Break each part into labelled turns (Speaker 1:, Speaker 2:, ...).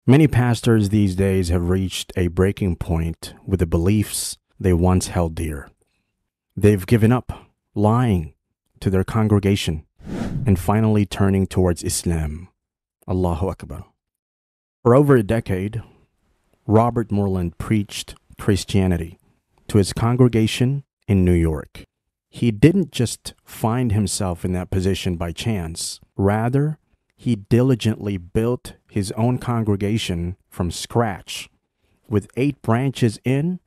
Speaker 1: Many pastors these days have reached a breaking point with the beliefs they once held dear. They've given up lying to their congregation and finally turning towards Islam. Allahu Akbar. For over a decade, Robert Moreland preached Christianity to his congregation in New York. He didn't just find himself in that position by chance. Rather, he diligently built his own congregation from scratch with 8 branches in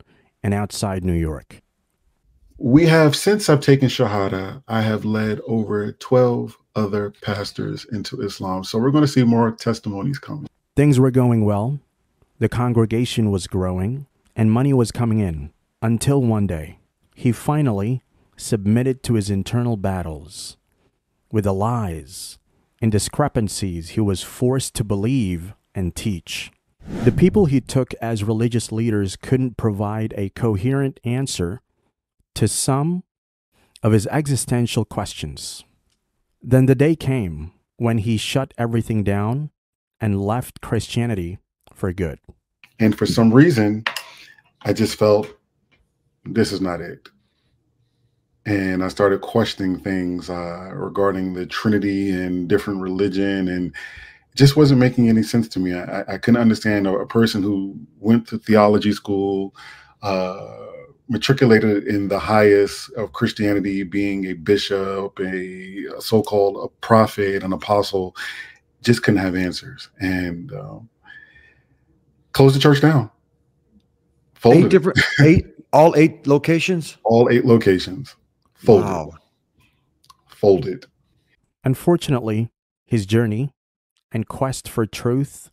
Speaker 1: and outside New York.
Speaker 2: Since I've taken Shahada, I have led over 12 other pastors into Islam. So we're going to see more testimonies coming.
Speaker 1: Things were going well, the congregation was growing, and money was coming in, until one day, he finally submitted to his internal battles with the lies and discrepancies he was forced to believe and teach. The people he took as religious leaders couldn't provide a coherent answer to some of his existential questions. Then the day came when he shut everything down and left Christianity for good.
Speaker 2: And for some reason, I just felt this is not it. And I started questioning things regarding the Trinity and different religion, and it just wasn't making any sense to me. I couldn't understand a person who went to theology school, matriculated in the highest of Christianity, being a bishop, a so-called a prophet, an apostle, just couldn't have answers, and closed the church down. Folded.
Speaker 3: All 8 locations?
Speaker 2: All 8 locations. Folded.
Speaker 3: Wow.
Speaker 2: Folded.
Speaker 1: Unfortunately, his journey and quest for truth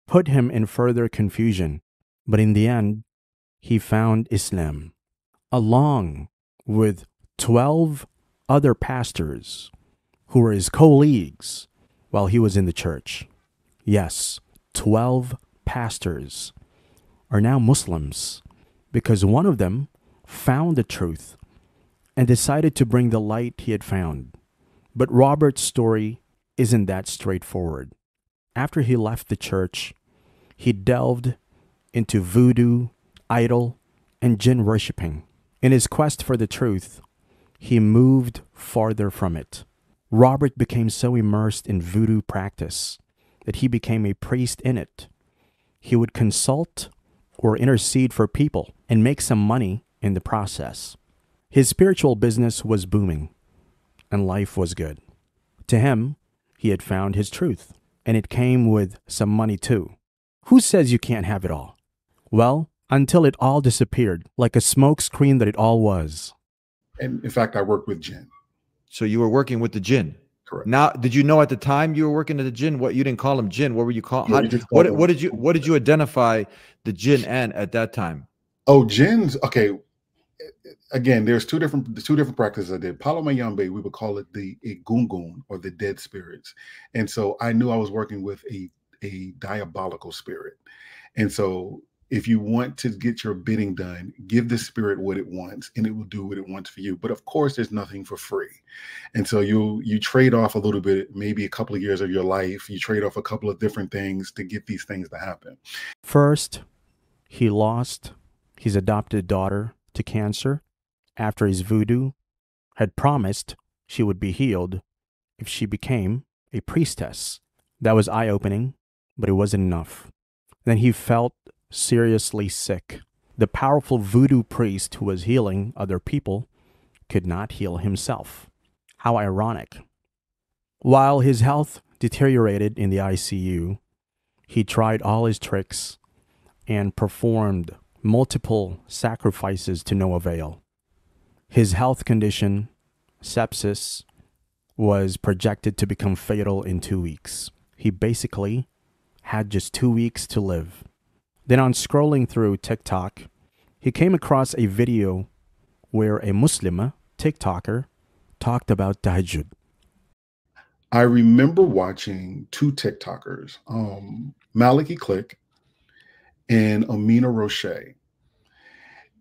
Speaker 1: put him in further confusion, but in the end, he found Islam, along with 12 other pastors who were his colleagues while he was in the church. Yes, 12 pastors are now Muslims because one of them found the truth and decided to bring the light he had found. But Robert's story isn't that straightforward. After he left the church, he delved into voodoo, idol, and jinn worshipping. In his quest for the truth, he moved farther from it. Robert became so immersed in voodoo practice that he became a priest in it. He would consult or intercede for people and make some money in the process. His spiritual business was booming, and life was good. To him, he had found his truth, and it came with some money too. Who says you can't have it all? Well, until it all disappeared, like a smoke screen that it all was.
Speaker 2: And in fact, I worked with jinn.
Speaker 3: So you were working with the jinn?
Speaker 2: Correct.
Speaker 3: Now, did you know at the time you were working at the jinn? What, you didn't call them jinn? What were you calling?
Speaker 2: Yeah,
Speaker 3: What did you identify the jinn at that time?
Speaker 2: Oh, jinns. Okay. Again, there's two different practices I did. Palo Mayombe, we would call it the Egungun, or the dead spirits. And so I knew I was working with a diabolical spirit. And so if you want to get your bidding done, give the spirit what it wants, and it will do what it wants for you. But of course, there's nothing for free. And so you trade off a little bit, maybe a couple of years of your life. You trade off a couple of different things to get these things to happen.
Speaker 1: First, he lost his adopted daughter to cancer after his voodoo had promised she would be healed if she became a priestess. That was eye-opening, but it wasn't enough. Then he felt seriously sick. The powerful voodoo priest who was healing other people could not heal himself. How ironic. While his health deteriorated in the ICU, he tried all his tricks and performed multiple sacrifices to no avail. His health condition, sepsis, was projected to become fatal in 2 weeks. He basically had just 2 weeks to live. Then on scrolling through TikTok, he came across a video where a Muslim TikToker talked about tahajjud.
Speaker 2: I remember watching 2 TikTokers, Maliki Click and Amina Roche.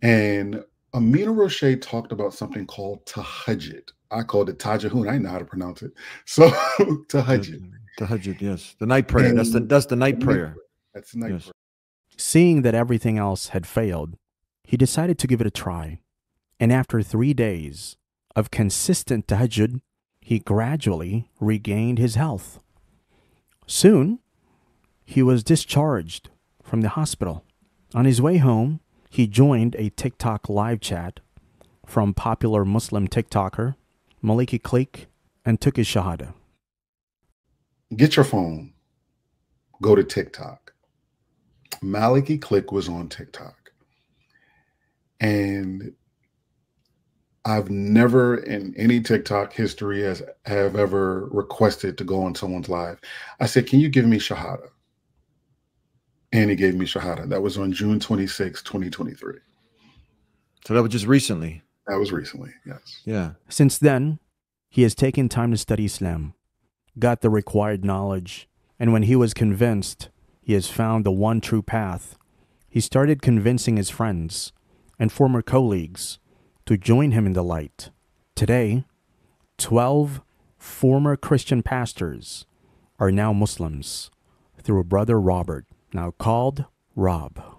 Speaker 2: And Amina Roche talked about something called tahajjud. I called it tajahun. I didn't know how to pronounce it. So tahajjud.
Speaker 3: Tahajjud, yes. The night prayer. That's the night prayer.
Speaker 2: That's night
Speaker 3: Yes.
Speaker 2: prayer.
Speaker 1: Seeing that everything else had failed, he decided to give it a try. And after 3 days of consistent tahajjud, he gradually regained his health. Soon, he was discharged from the hospital. On his way home, he joined a TikTok live chat from popular Muslim TikToker Maliki Click and took his shahada.
Speaker 2: Get your phone. Go to TikTok. Maliki Click was on TikTok. And I've never in any TikTok history have ever requested to go on someone's live. I said, can you give me shahada? And he gave me shahada. That was on June 26, 2023.
Speaker 3: So that was just recently.
Speaker 2: That was recently, yes.
Speaker 3: Yeah.
Speaker 1: Since then, he has taken time to study Islam, got the required knowledge, and when he was convinced he has found the one true path, he started convincing his friends and former colleagues to join him in the light. Today, 12 former Christian pastors are now Muslims through brother Robert, now called Rob.